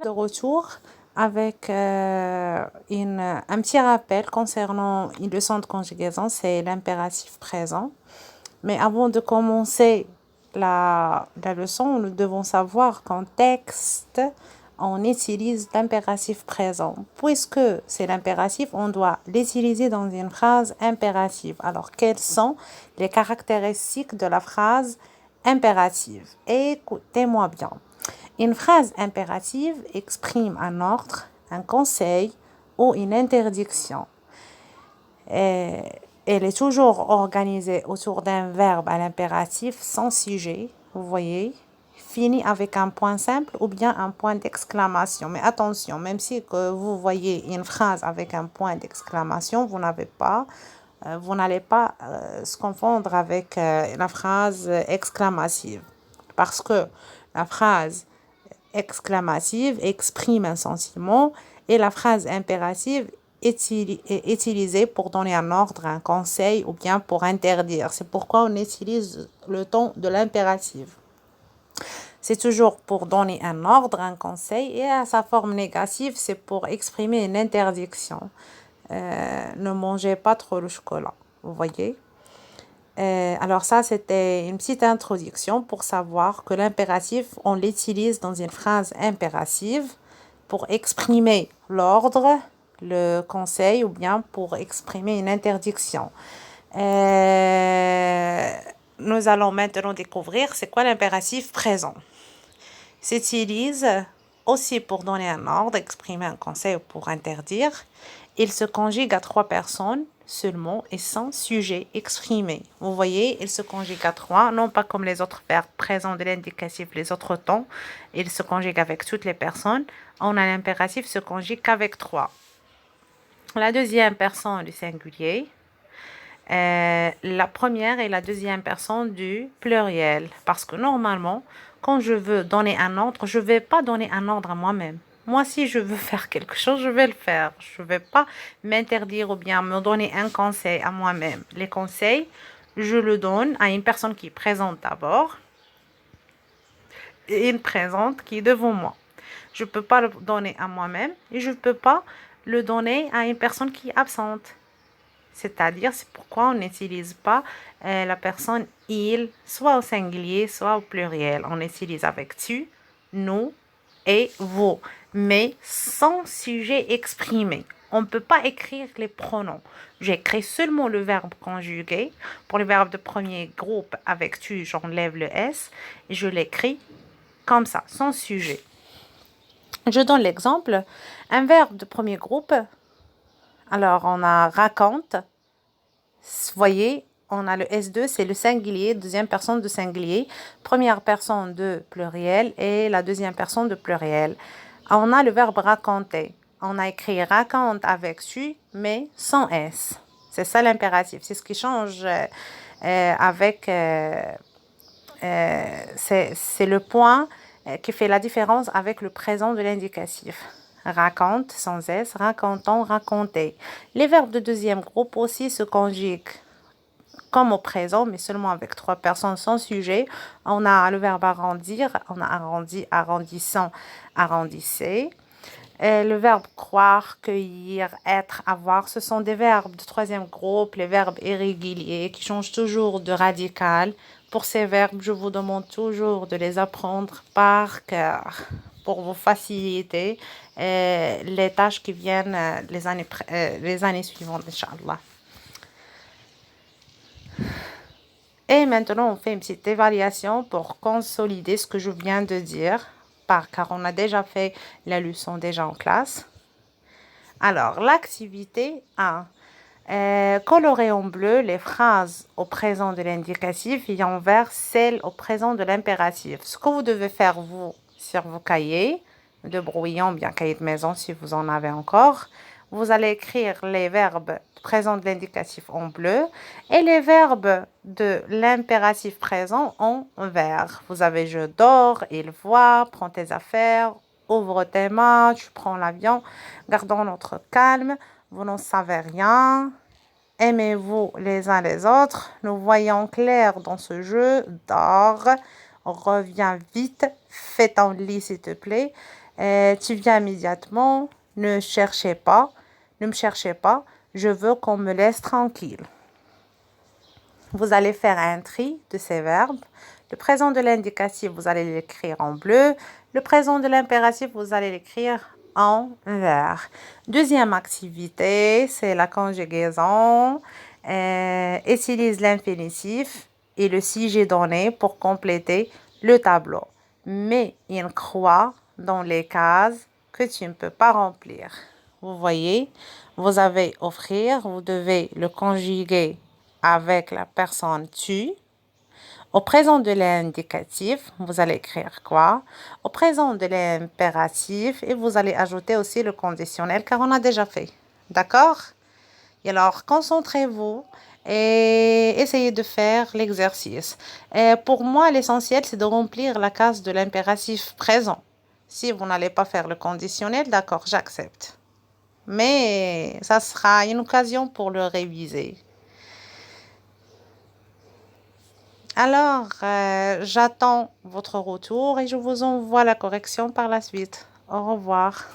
De retour avec un petit rappel concernant une leçon de conjugaison, c'est l'impératif présent. Mais avant de commencer la leçon, nous devons savoir qu'en texte, on utilise l'impératif présent. Puisque c'est l'impératif, on doit l'utiliser dans une phrase impérative. Alors, quelles sont les caractéristiques de la phrase impérative? Écoutez-moi bien. Une phrase impérative exprime un ordre, un conseil ou une interdiction. Elle est toujours organisée autour d'un verbe à l'impératif sans sujet, vous voyez, fini avec un point simple ou bien un point d'exclamation. Mais attention, même si que vous voyez une phrase avec un point d'exclamation, vous n'allez pas se confondre avec la phrase exclamative. Parce que la phrase exclamative exprime un sentiment et la phrase impérative est utilisée pour donner un ordre, un conseil ou bien pour interdire. C'est pourquoi on utilise le ton de l'impératif. C'est toujours pour donner un ordre, un conseil, et à sa forme négative, c'est pour exprimer une interdiction. Ne mangez pas trop le chocolat, vous voyez. Alors ça, c'était une petite introduction pour savoir que l'impératif, on l'utilise dans une phrase impérative pour exprimer l'ordre, le conseil ou bien pour exprimer une interdiction. Nous allons maintenant découvrir c'est quoi l'impératif présent. S'utilise aussi pour donner un ordre, exprimer un conseil ou pour interdire. Il se conjugue à 3 personnes seulement et sans sujet exprimé. Vous voyez, il se conjugue à 3, non pas comme les autres verbes présents de l'indicatif, les autres temps. Il se conjugue avec toutes les personnes. On a l'impératif se conjugue qu'avec 3. La deuxième personne du singulier. La première et la deuxième personne du pluriel. Parce que normalement, quand je veux donner un ordre, je ne vais pas donner un ordre à moi-même. Moi, si je veux faire quelque chose, je vais le faire. Je ne vais pas m'interdire ou bien me donner un conseil à moi-même. Les conseils, je le donne à une personne qui est présente d'abord et une présente qui est devant moi. Je ne peux pas le donner à moi-même et je ne peux pas le donner à une personne qui est absente. C'est-à-dire, c'est pourquoi on n'utilise pas la personne il, soit au singulier, soit au pluriel. On utilise avec tu, nous et vous, mais sans sujet exprimé. On ne peut pas écrire les pronoms. J'écris seulement le verbe conjugué. Pour le verbe de premier groupe avec tu, j'enlève le S et je l'écris comme ça, sans sujet. Je donne l'exemple. Un verbe de premier groupe. Alors, on a raconte. Vous voyez, on a le S2, c'est le singulier, deuxième personne de singulier, première personne de pluriel et la deuxième personne de pluriel. On a le verbe raconter. On a écrit raconte avec tu, mais sans S. C'est ça l'impératif. C'est ce qui change avec... c'est le point qui fait la différence avec le présent de l'indicatif. Raconte sans S, racontant, raconter. Les verbes de deuxième groupe aussi se conjuguent comme au présent, mais seulement avec 3 personnes sans sujet. On a le verbe arrondir, on a arrondi, arrondissant, arrondissez. Le verbe croire, cueillir, être, avoir, ce sont des verbes de troisième groupe, les verbes irréguliers qui changent toujours de radical. Pour ces verbes, je vous demande toujours de les apprendre par cœur pour vous faciliter les tâches qui viennent les années suivantes, Inch'Allah. Et maintenant, on fait une petite évaluation pour consolider ce que je viens de dire, car on a déjà fait la leçon déjà en classe. Alors, l'activité 1. Colorer en bleu les phrases au présent de l'indicatif et en vert celles au présent de l'impératif. Ce que vous devez faire, vous, sur vos cahiers de brouillon, bien cahiers de maison si vous en avez encore, vous allez écrire les verbes présents de l'indicatif en bleu et les verbes de l'impératif présent en vert. Vous avez je dors, il voit, prends tes affaires, ouvre tes mains, tu prends l'avion, gardons notre calme, vous n'en savez rien, aimez-vous les uns les autres, nous voyons clair dans ce jeu, dors, reviens vite, fais ton lit s'il te plaît, Tu viens immédiatement. Ne cherchez pas. Ne me cherchez pas. Je veux qu'on me laisse tranquille. Vous allez faire un tri de ces verbes. Le présent de l'indicatif, vous allez l'écrire en bleu. Le présent de l'impératif, vous allez l'écrire en vert. Deuxième activité, c'est la conjugaison. Utilise l'infinitif et le sujet donné pour compléter le tableau. Mets une croix dans les cases que tu ne peux pas remplir. Vous voyez, vous avez offrir, vous devez le conjuguer avec la personne tu. Au présent de l'indicatif, vous allez écrire quoi? Au présent de l'impératif, et vous allez ajouter aussi le conditionnel car on a déjà fait. D'accord? Et alors, concentrez-vous et essayez de faire l'exercice. Pour moi, l'essentiel, c'est de remplir la case de l'impératif présent. Si vous n'allez pas faire le conditionnel, d'accord, j'accepte. Mais ça sera une occasion pour le réviser. Alors, j'attends votre retour et je vous envoie la correction par la suite. Au revoir.